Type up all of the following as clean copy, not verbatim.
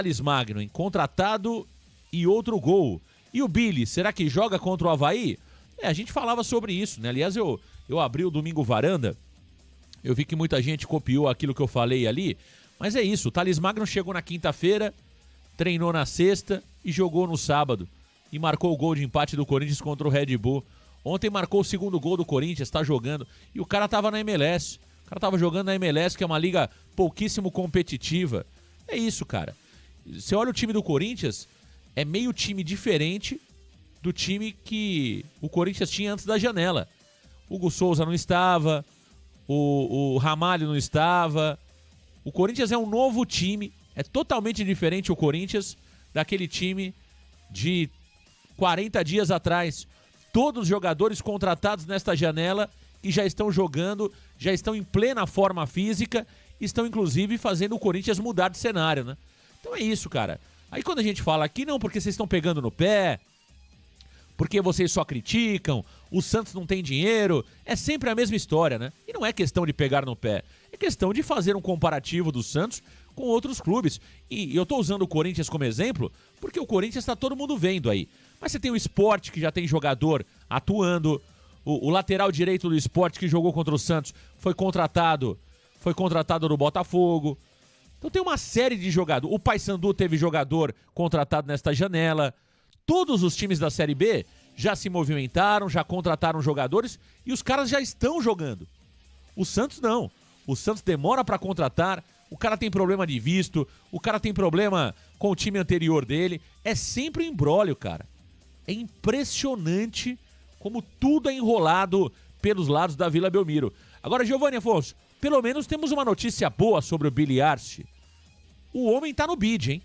Thales Magno, hein? Contratado e outro gol. E o Billy, será que joga contra o Avaí? A gente falava sobre isso, né? Aliás, eu abri o Domingo Varanda, eu vi que muita gente copiou aquilo que eu falei ali, mas é isso, o Thales Magno chegou na quinta-feira, treinou na sexta e jogou no sábado. E marcou o gol de empate do Corinthians contra o Red Bull. Ontem marcou o segundo gol do Corinthians, tá jogando. E o cara tava na MLS. O cara tava jogando na MLS, que é uma liga pouquíssimo competitiva. É isso, cara. Você olha o time do Corinthians, é meio time diferente do time que o Corinthians tinha antes da janela. O Hugo Souza não estava, o Ramalho não estava. O Corinthians é um novo time, é totalmente diferente o Corinthians daquele time de 40 dias atrás. Todos os jogadores contratados nesta janela que já estão jogando, já estão em plena forma física, estão inclusive fazendo o Corinthians mudar de cenário, né? Então é isso, cara. Aí quando a gente fala aqui, não, porque vocês estão pegando no pé, porque vocês só criticam, o Santos não tem dinheiro, é sempre a mesma história, né? E não é questão de pegar no pé, é questão de fazer um comparativo do Santos com outros clubes. E eu tô usando o Corinthians como exemplo, porque o Corinthians tá todo mundo vendo aí. Mas você tem o Sport, que já tem jogador atuando, o lateral direito do Sport, que jogou contra o Santos, foi contratado no Botafogo. Então tem uma série de jogadores. O Paysandu teve jogador contratado nesta janela. Todos os times da Série B já se movimentaram, já contrataram jogadores e os caras já estão jogando. O Santos não. O Santos demora para contratar, o cara tem problema de visto, o cara tem problema com o time anterior dele. É sempre um imbróglio, cara. É impressionante como tudo é enrolado pelos lados da Vila Belmiro. Agora, Giovanni Afonso, pelo menos temos uma notícia boa sobre o Billy Arce. O homem tá no bid, hein?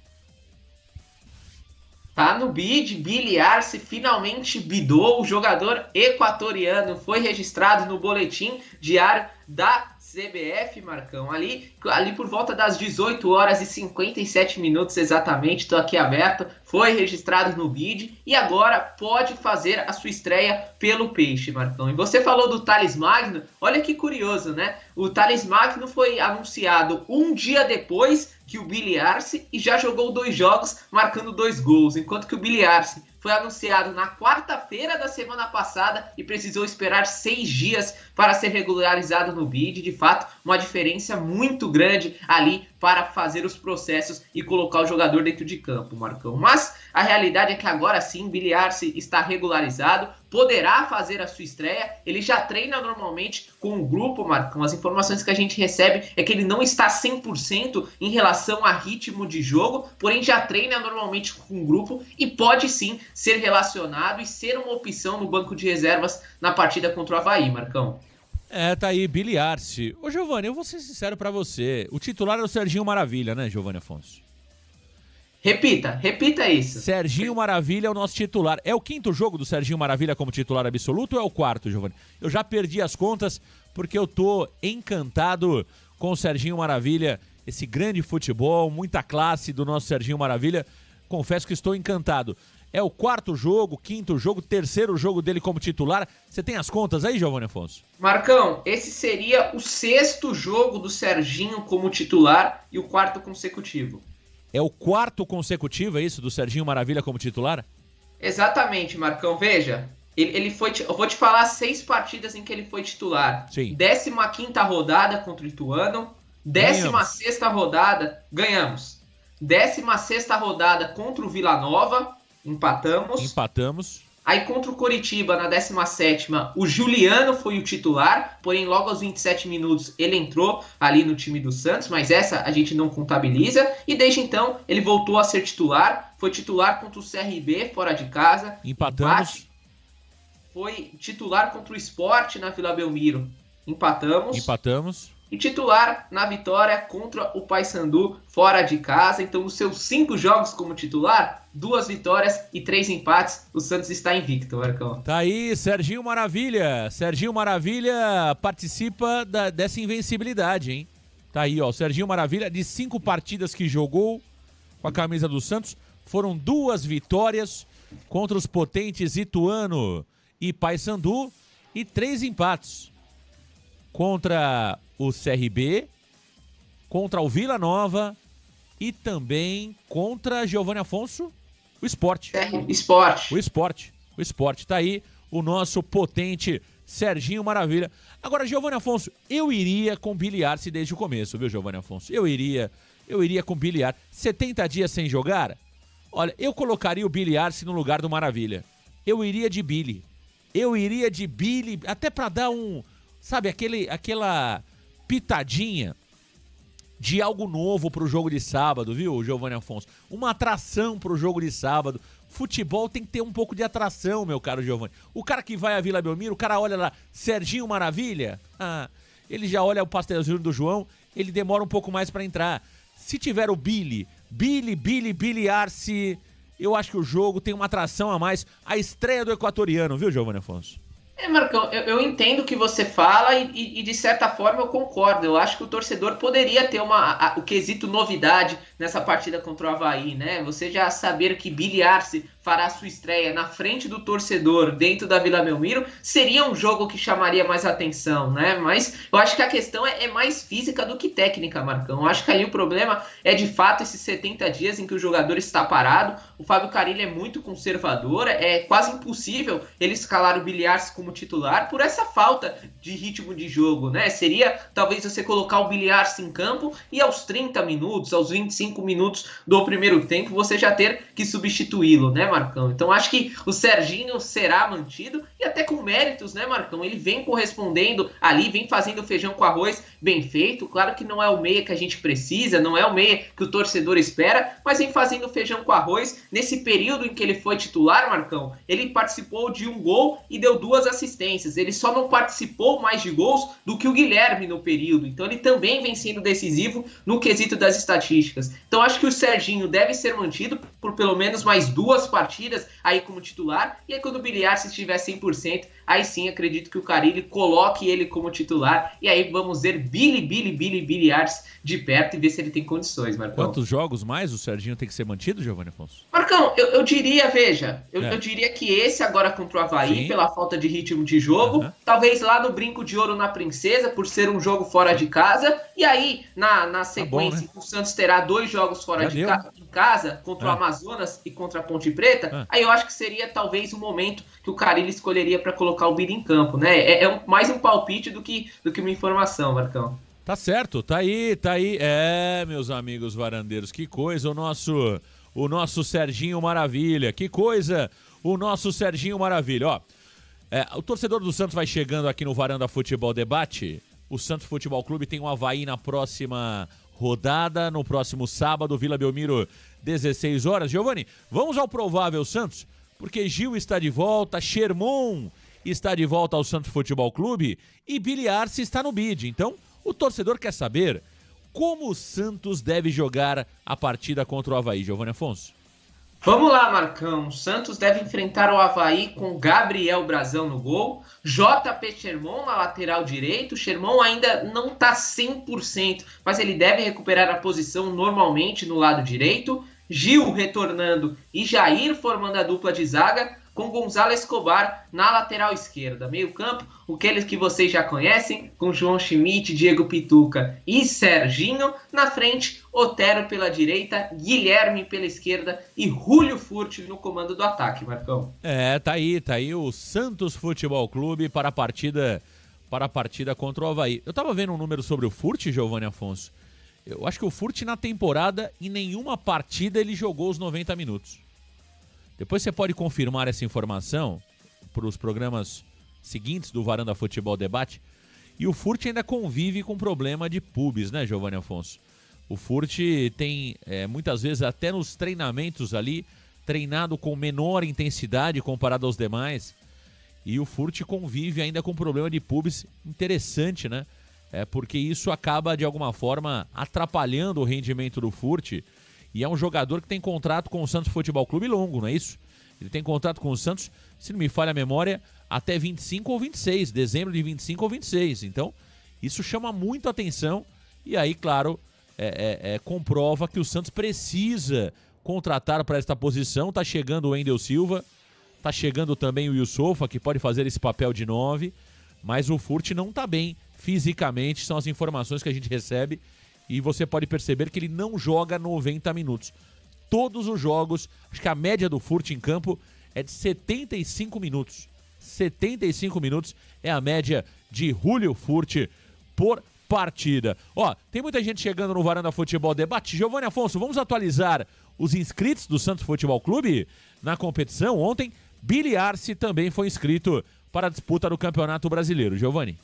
Tá no bid, Billy Arce finalmente bidou, o jogador equatoriano foi registrado no boletim diário da CBF, Marcão, ali por volta das 18 horas e 57 minutos exatamente, estou aqui aberto, foi registrado no bid e agora pode fazer a sua estreia pelo Peixe, Marcão. E você falou do Thales Magno, olha que curioso, né? O Thales Magno foi anunciado um dia depois que o Billy Arce e já jogou 2 jogos, marcando 2 gols, enquanto que o Billy Arce foi anunciado na quarta-feira da semana passada e precisou esperar 6 dias para ser regularizado no bid. De fato, uma diferença muito grande ali para fazer os processos e colocar o jogador dentro de campo, Marcão. Mas a realidade é que agora sim, Billy Arce está regularizado, poderá fazer a sua estreia, ele já treina normalmente com o grupo, Marcão. As informações que a gente recebe é que ele não está 100% em relação a ritmo de jogo, porém já treina normalmente com o grupo e pode sim ser relacionado e ser uma opção no banco de reservas na partida contra o Avaí, Marcão. Tá aí, Billy Arce. Ô, Giovanni, eu vou ser sincero pra você. O titular é o Serginho Maravilha, né, Giovanni Afonso? Repita isso. Serginho Maravilha é o nosso titular. É o 5º jogo do Serginho Maravilha como titular absoluto ou é o 4º, Giovanni? Eu já perdi as contas porque eu tô encantado com o Serginho Maravilha. Esse grande futebol, muita classe do nosso Serginho Maravilha. Confesso que estou encantado. É o 4º jogo, 5º jogo, 3º jogo dele como titular. Você tem as contas aí, Giovanni Afonso? Marcão, esse seria o 6º jogo do Serginho como titular e o 4º consecutivo. É o 4º consecutivo, é isso, do Serginho Maravilha como titular? Exatamente, Marcão. Veja, ele foi... Eu vou te falar 6 partidas em que ele foi titular. Sim. 15ª rodada contra o Ituano. 16ª rodada, ganhamos. 16ª rodada contra o Vila Nova, empatamos. Aí contra o Coritiba, na 17ª, o Juliano foi o titular, porém logo aos 27 minutos ele entrou ali no time do Santos, mas essa a gente não contabiliza. E desde então ele voltou a ser titular, foi titular contra o CRB fora de casa. Empatamos. Foi titular contra o Sport na Vila Belmiro, empatamos. E titular na vitória contra o Paysandu fora de casa. Então, nos seus 5 jogos como titular, 2 vitórias e 3 empates. O Santos está invicto, Marcão. Tá aí, Serginho Maravilha. Serginho Maravilha participa dessa invencibilidade, hein? Tá aí, ó. O Serginho Maravilha, de 5 partidas que jogou com a camisa do Santos, foram 2 vitórias contra os potentes Ituano e Paysandu e 3 empates. Contra o CRB, contra o Vila Nova e também contra Giovanni Afonso, o Sport. O Sport. Tá aí o nosso potente Serginho Maravilha. Agora, Giovanni Afonso, eu iria com Billy Arce desde o começo, viu, Giovanni Afonso? Eu iria com Billy Arce. 70 dias sem jogar? Olha, eu colocaria o Billy Arce no lugar do Maravilha. Eu iria de Billy, até pra dar sabe, aquela pitadinha de algo novo pro jogo de sábado, viu, Giovanni Afonso? Uma atração pro jogo de sábado. Futebol tem que ter um pouco de atração, meu caro Giovanni. O cara que vai à Vila Belmiro, o cara olha lá, Serginho Maravilha, ele já olha o pastelzinho do João, ele demora um pouco mais pra entrar. Se tiver o Billy Arce, eu acho que o jogo tem uma atração a mais. A estreia do equatoriano, viu, Giovanni Afonso? Marcão, eu entendo o que você fala e de certa forma eu concordo. Eu acho que o torcedor poderia ter o quesito novidade nessa partida contra o Avaí, né? Você já saber que Billy Arce fará sua estreia na frente do torcedor dentro da Vila Belmiro, seria um jogo que chamaria mais atenção, né? Mas eu acho que a questão é mais física do que técnica, Marcão. Eu acho que ali o problema é de fato esses 70 dias em que o jogador está parado. O Fábio Carille é muito conservador, é quase impossível ele escalar o Billy Arce como titular por essa falta de ritmo de jogo, né? Seria talvez você colocar o Billy Arce em campo e aos 30 minutos, aos 25 minutos do primeiro tempo, você já ter que substituí-lo, né, Marcão? Então acho que o Serginho será mantido e até com méritos, né, Marcão? Ele vem correspondendo ali, vem fazendo feijão com arroz bem feito. Claro que não é o meia que a gente precisa, não é o meia que o torcedor espera, mas vem fazendo feijão com arroz. Nesse período em que ele foi titular, Marcão, ele participou de um gol e deu 2 assistências. Ele só não participou mais de gols do que o Guilherme no período. Então ele também vem sendo decisivo no quesito das estatísticas. Então acho que o Serginho deve ser mantido por pelo menos mais 2 partidas aí como titular. E aí quando o Billy Arce estiver 100%, aí sim acredito que o Carille coloque ele como titular. E aí vamos ver Billy Arce de perto e ver se ele tem condições, Marcão. Quantos jogos mais o Serginho tem que ser mantido, Giovanni Afonso? Marcão, eu diria, veja, eu diria que esse agora contra o Avaí, sim, pela falta de ritmo de jogo, talvez lá no Brinco de Ouro na Princesa, por ser um jogo fora de casa, e aí na sequência tá bom, né? O Santos terá 2 jogos fora de casa, contra o Amazonas e contra a Ponte Preta, aí eu acho que seria talvez o momento que o Carille escolheria para colocar o Billy em campo, né? Mais um palpite do que uma informação, Marcão. Tá certo, tá aí. Meus amigos varandeiros, que coisa o nosso Serginho Maravilha, que coisa o nosso Serginho Maravilha. Ó, o torcedor do Santos vai chegando aqui no Varanda Futebol Debate. O Santos Futebol Clube tem um Avaí na próxima rodada, no próximo sábado, Vila Belmiro, 16 horas. Giovanni, vamos ao provável Santos, porque Gil está de volta, Sherman está de volta ao Santos Futebol Clube e Billy Arce está no bid. Então, o torcedor quer saber como o Santos deve jogar a partida contra o Avaí, Giovanni Afonso. Vamos lá, Marcão. O Santos deve enfrentar o Avaí com Gabriel Brazão no gol, JP Sherman na lateral direito. O Sherman ainda não está 100%, mas ele deve recuperar a posição normalmente no lado direito. Gil retornando e Jair formando a dupla de zaga, com Gonzalo Escobar na lateral esquerda. Meio campo, aqueles que vocês já conhecem, com João Schmidt, Diego Pituca e Serginho. Na frente, Otero pela direita, Guilherme pela esquerda e Julio Furti no comando do ataque, Marcão. Tá aí o Santos Futebol Clube para a partida contra o Avaí. Eu tava vendo um número sobre o Furti, Giovanni Afonso. Eu acho que o Furti na temporada, em nenhuma partida ele jogou os 90 minutos. Depois você pode confirmar essa informação para os programas seguintes do Varanda Futebol Debate. E o Furti ainda convive com problema de pubis, né, Giovanni Afonso? O Furti tem, muitas vezes, até nos treinamentos ali, treinado com menor intensidade comparado aos demais. E o Furti convive ainda com problema de pubis interessante, né? Porque isso acaba, de alguma forma, atrapalhando o rendimento do Furti. E é um jogador que tem contrato com o Santos Futebol Clube longo, não é isso? Ele tem contrato com o Santos, se não me falha a memória, até 25 ou 26, dezembro de 25 ou 26. Então, isso chama muito atenção e aí, claro, comprova que o Santos precisa contratar para esta posição. Tá chegando o Wendel Silva, tá chegando também o Yusufa, que pode fazer esse papel de 9, mas o Furti não tá bem fisicamente, são as informações que a gente recebe. e você pode perceber que ele não joga 90 minutos. Todos os jogos, acho que a média do Furt em campo é de 75 minutos. 75 minutos é a média de Julio Furt por partida. Ó, tem muita gente chegando no Varanda Futebol Debate. Giovanni Afonso, vamos atualizar os inscritos do Santos Futebol Clube na competição. Ontem, Billy Arce também foi inscrito para a disputa do Campeonato Brasileiro. Giovanni.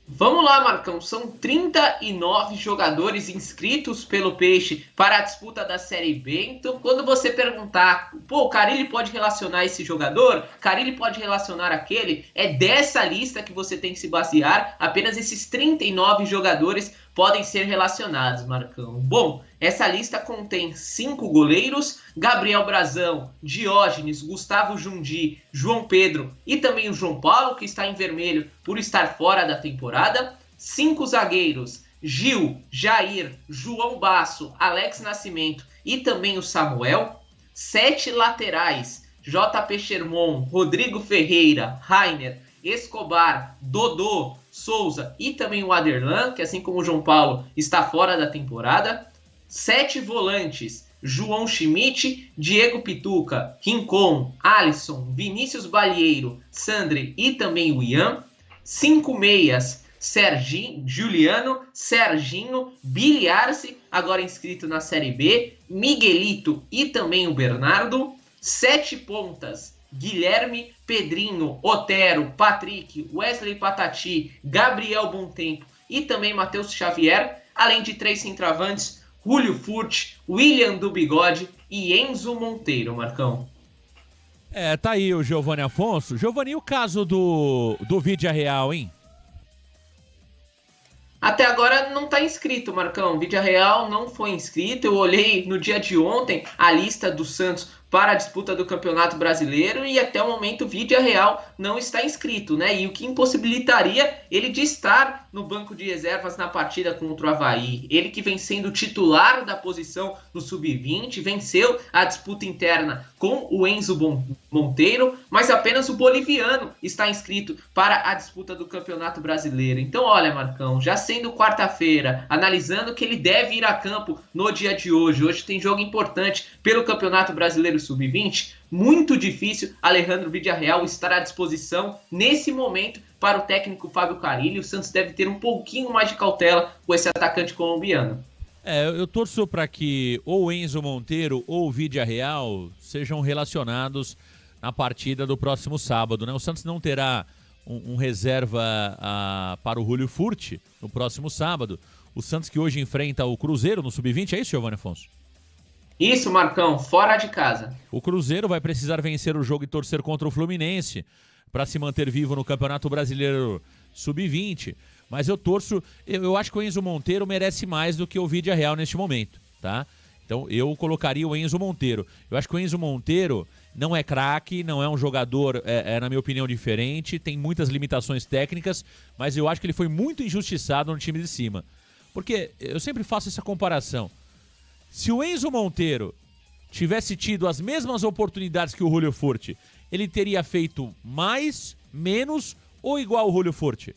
Vamos lá, Marcão. São 39 jogadores inscritos pelo Peixe para a disputa da Série B. Então, quando você perguntar, pô, o Carille pode relacionar esse jogador? Carille pode relacionar aquele? É dessa lista que você tem que se basear. Apenas esses 39 jogadores podem ser relacionados, Marcão. Bom, essa lista contém 5 goleiros: Gabriel Brazão, Diógenes, Gustavo Jundi, João Pedro e também o João Paulo, que está em vermelho por estar fora da temporada. 5 zagueiros: Gil, Jair, João Basso, Alex Nascimento e também o Samuel. 7 laterais: JP Sherman, Rodrigo Ferreira, Rainer, Escobar, Dodô, Souza e também o Aderlan, que assim como o João Paulo está fora da temporada. 7 volantes: João Schmidt, Diego Pituca, Rincon, Alisson, Vinícius Balieiro, Sandri e também o Ian. 5 meias: Serginho, Juliano, Serginho, Billy Arce, agora inscrito na Série B, Miguelito e também o Bernardo. 7 pontas: Guilherme, Pedrinho, Otero, Patrick, Wesley Patati, Gabriel Bontempo e também Matheus Xavier, além de 3 centroavantes: Julio Furt, William do Bigode e Enzo Monteiro, Marcão. Tá aí o Giovanni Afonso. Giovanni, e o caso do Vídea Real, hein? Até agora não está inscrito, Marcão. Vídea Real não foi inscrito. Eu olhei no dia de ontem a lista do Santos para a disputa do Campeonato Brasileiro e até o momento o Vídea Real não está inscrito, né? E o que impossibilitaria ele de estar no banco de reservas na partida contra o Avaí. Ele que vem sendo titular da posição no Sub-20, venceu a disputa interna com o Enzo Monteiro, mas apenas o boliviano está inscrito para a disputa do Campeonato Brasileiro. Então, olha, Marcão, já sendo quarta-feira, analisando que ele deve ir a campo no dia de hoje. Hoje tem jogo importante pelo Campeonato Brasileiro Sub-20, muito difícil Alejandro Vídea Real estar à disposição nesse momento para o técnico Fábio Carille. O Santos deve ter um pouquinho mais de cautela com esse atacante colombiano. Eu torço para que ou o Enzo Monteiro ou o Vídea Real sejam relacionados na partida do próximo sábado, né? O Santos não terá um reserva para o Julio Furt no próximo sábado. O Santos que hoje enfrenta o Cruzeiro no Sub-20, é isso, Giovanni Afonso? Isso, Marcão, fora de casa. O Cruzeiro vai precisar vencer o jogo e torcer contra o Fluminense para se manter vivo no Campeonato Brasileiro Sub-20. Mas eu acho que o Enzo Monteiro merece mais do que o Vídea Real neste momento, tá? Então eu colocaria o Enzo Monteiro. Eu acho que o Enzo Monteiro não é craque, não é um jogador, na minha opinião, diferente, tem muitas limitações técnicas, mas eu acho que ele foi muito injustiçado no time de cima. Porque eu sempre faço essa comparação. Se o Enzo Monteiro tivesse tido as mesmas oportunidades que o Julio Furt, ele teria feito mais, menos ou igual ao Julio Furt?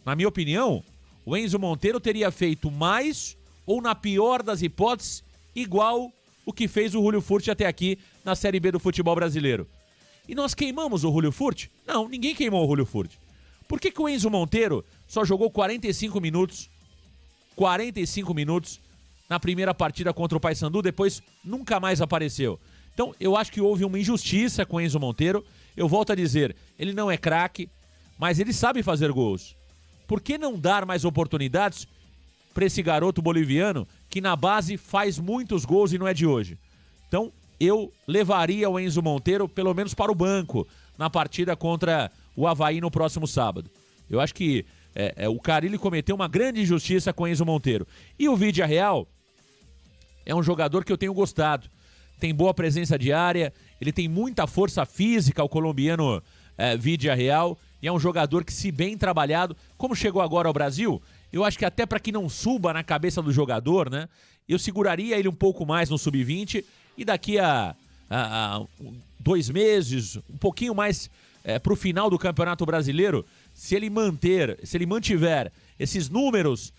Na minha opinião, o Enzo Monteiro teria feito mais ou, na pior das hipóteses, igual o que fez o Julio Furt até aqui na Série B do futebol brasileiro. E nós queimamos o Julio Furt? Não, ninguém queimou o Julio Furt. Por que o Enzo Monteiro só jogou 45 minutos? 45 minutos na primeira partida contra o Paysandu, depois nunca mais apareceu. Então, eu acho que houve uma injustiça com o Enzo Monteiro. Eu volto a dizer, ele não é craque, mas ele sabe fazer gols. Por que não dar mais oportunidades para esse garoto boliviano que na base faz muitos gols e não é de hoje? Então, eu levaria o Enzo Monteiro pelo menos para o banco na partida contra o Avaí no próximo sábado. Eu acho que o Carille cometeu uma grande injustiça com o Enzo Monteiro. E o Vídea Real é um jogador que eu tenho gostado. Tem boa presença de área, ele tem muita força física, o colombiano Vídea Real, e é um jogador que, se bem trabalhado, como chegou agora ao Brasil, eu acho que até para que não suba na cabeça do jogador, né, eu seguraria ele um pouco mais no Sub-20 e daqui a 2 meses, um pouquinho mais para o final do Campeonato Brasileiro, se ele mantiver esses números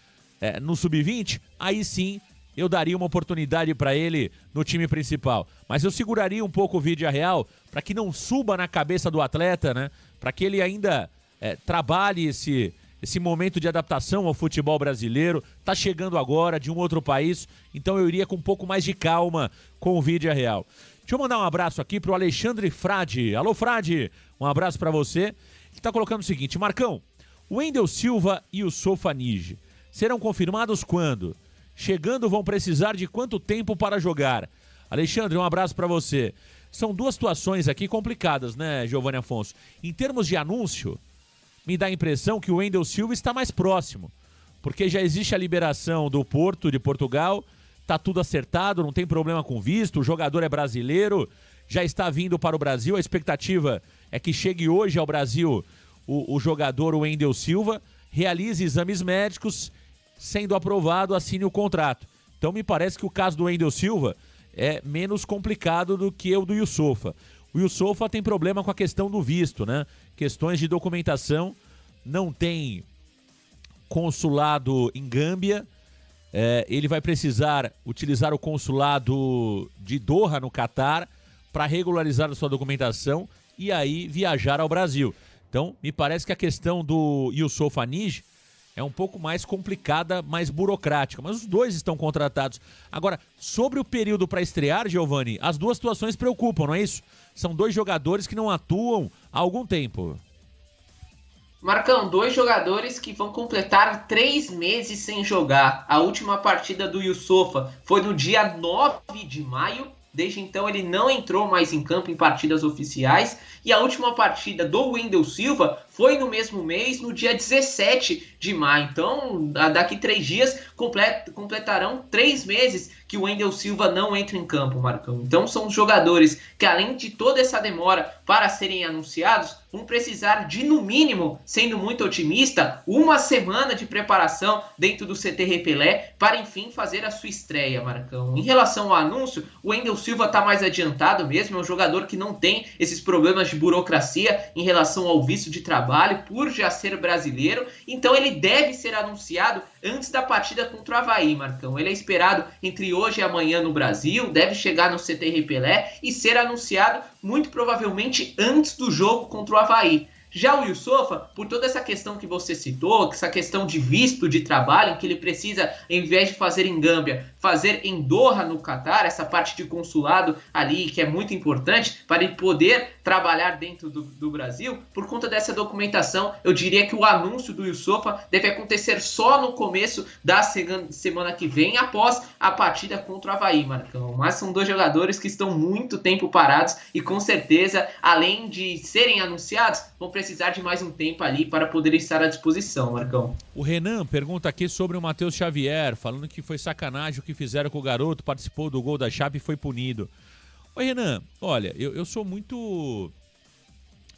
no sub-20, aí sim eu daria uma oportunidade para ele no time principal. Mas eu seguraria um pouco o Vídea-Real para que não suba na cabeça do atleta, né? Para que ele ainda trabalhe esse momento de adaptação ao futebol brasileiro. Tá chegando agora de um outro país, então eu iria com um pouco mais de calma com o Vídea-Real. Deixa eu mandar um abraço aqui pro Alexandre Frade. Alô, Frade, um abraço para você. Ele tá colocando o seguinte: Marcão, o Wendel Silva e o Sofanige serão confirmados quando? Chegando, vão precisar de quanto tempo para jogar? Alexandre, um abraço para você. São duas situações aqui complicadas, né, Giovanni Afonso? Em termos de anúncio, me dá a impressão que o Wendel Silva está mais próximo, porque já existe a liberação do Porto, de Portugal, tá tudo acertado, não tem problema com visto, o jogador é brasileiro, já está vindo para o Brasil, a expectativa é que chegue hoje ao Brasil o jogador, o Wendel Silva, realize exames médicos, sendo aprovado, assine o contrato. Então me parece que o caso do Wendel Silva é menos complicado do que o do Yusufa. O Yusufa tem problema com a questão do visto, né? Questões de documentação, não tem consulado em Gâmbia, ele vai precisar utilizar o consulado de Doha, no Catar, para regularizar a sua documentação e aí viajar ao Brasil. Então, me parece que a questão do Yusufa Nij é um pouco mais complicada, mais burocrática, mas os dois estão contratados. Agora, sobre o período para estrear, Giovanni, as duas situações preocupam, não é isso? São dois jogadores que não atuam há algum tempo. Marcão, dois jogadores que vão completar 3 meses sem jogar. A última partida do Yusufa foi no dia 9 de maio. Desde então ele não entrou mais em campo em partidas oficiais. E a última partida do Wendel Silva foi no mesmo mês, no dia 17 de maio. Então, daqui 3 dias, completarão 3 meses que o Wendel Silva não entra em campo, Marcão. Então, são jogadores que, além de toda essa demora para serem anunciados, vão precisar de, no mínimo, sendo muito otimista, 1 semana de preparação dentro do CT Repelé para, enfim, fazer a sua estreia, Marcão. Em relação ao anúncio, o Wendel Silva está mais adiantado mesmo, é um jogador que não tem esses problemas de burocracia em relação ao visto de trabalho, por já ser brasileiro, então ele deve ser anunciado antes da partida contra o Avaí, Marcão. Ele é esperado entre hoje e amanhã no Brasil, deve chegar no CT Repelé e ser anunciado muito provavelmente antes do jogo contra o Avaí. Já o Yusufa, por toda essa questão que você citou, essa questão de visto de trabalho, que ele precisa, em vez de fazer em Gâmbia, fazer em Doha, no Catar, essa parte de consulado ali, que é muito importante, para ele poder trabalhar dentro do Brasil, por conta dessa documentação, eu diria que o anúncio do Yusufa deve acontecer só no começo da semana que vem, após a partida contra o Avaí, Marcão. Mas são dois jogadores que estão muito tempo parados e, com certeza, além de serem anunciados, vão precisar de mais um tempo ali para poder estar à disposição, Marcão. O Renan pergunta aqui sobre o Matheus Xavier, falando que foi sacanagem o que fizeram com o garoto, participou do gol da Chape e foi punido. Oi, Renan, olha, eu sou muito...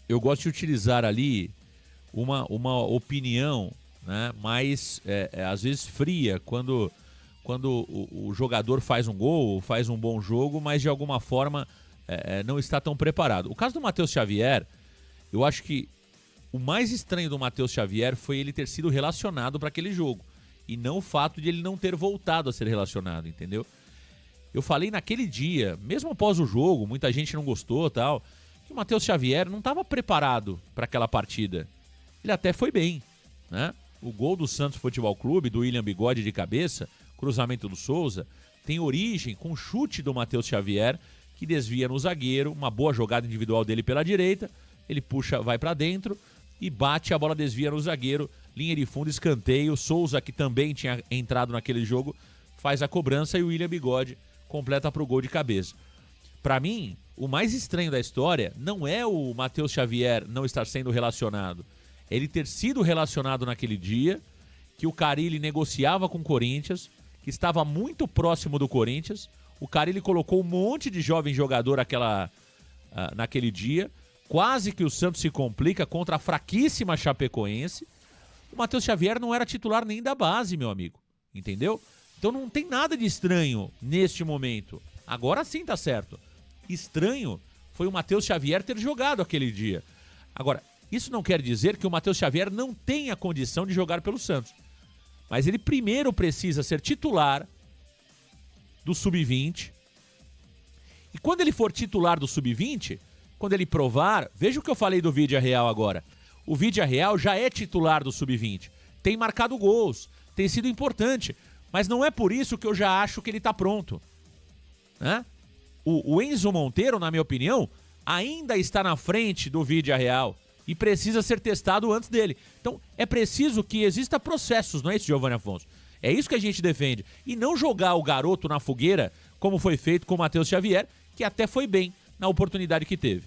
Eu gosto de utilizar ali uma opinião, né, mais, às vezes, fria, quando o jogador faz um gol, faz um bom jogo, mas de alguma forma não está tão preparado. O caso do Matheus Xavier, eu acho que o mais estranho do Matheus Xavier foi ele ter sido relacionado para aquele jogo. E não o fato de ele não ter voltado a ser relacionado, entendeu? Eu falei naquele dia, mesmo após o jogo, muita gente não gostou e tal, que o Matheus Xavier não estava preparado para aquela partida. Ele até foi bem, né? O gol do Santos Futebol Clube, do William Bigode de cabeça, cruzamento do Souza, tem origem com o chute do Matheus Xavier, que desvia no zagueiro, uma boa jogada individual dele pela direita, ele puxa, vai para dentro e bate, a bola desvia no zagueiro, linha de fundo, escanteio. Souza, que também tinha entrado naquele jogo, faz a cobrança e o William Bigode completa para o gol de cabeça. Para mim, o mais estranho da história não é o Matheus Xavier não estar sendo relacionado, é ele ter sido relacionado naquele dia, que o Carille negociava com o Corinthians, que estava muito próximo do Corinthians. O Carille colocou um monte de jovem jogador naquele dia. Quase que o Santos se complica contra a fraquíssima Chapecoense. O Matheus Xavier não era titular nem da base, meu amigo. Entendeu? Então não tem nada de estranho neste momento. Agora sim tá certo. Estranho foi o Matheus Xavier ter jogado aquele dia. Agora, isso não quer dizer que o Matheus Xavier não tenha condição de jogar pelo Santos. Mas ele primeiro precisa ser titular do Sub-20. E quando ele for titular do Sub-20, quando ele provar... Veja o que eu falei do Villarreal agora. O Villarreal já é titular do Sub-20. Tem marcado gols, tem sido importante. Mas não é por isso que eu já acho que ele tá pronto. Né? O Enzo Monteiro, na minha opinião, ainda está na frente do Villarreal e precisa ser testado antes dele. Então, é preciso que exista processos, não é isso, Giovanni Afonso? É isso que a gente defende. E não jogar o garoto na fogueira, como foi feito com o Matheus Xavier, que até foi bem na oportunidade que teve.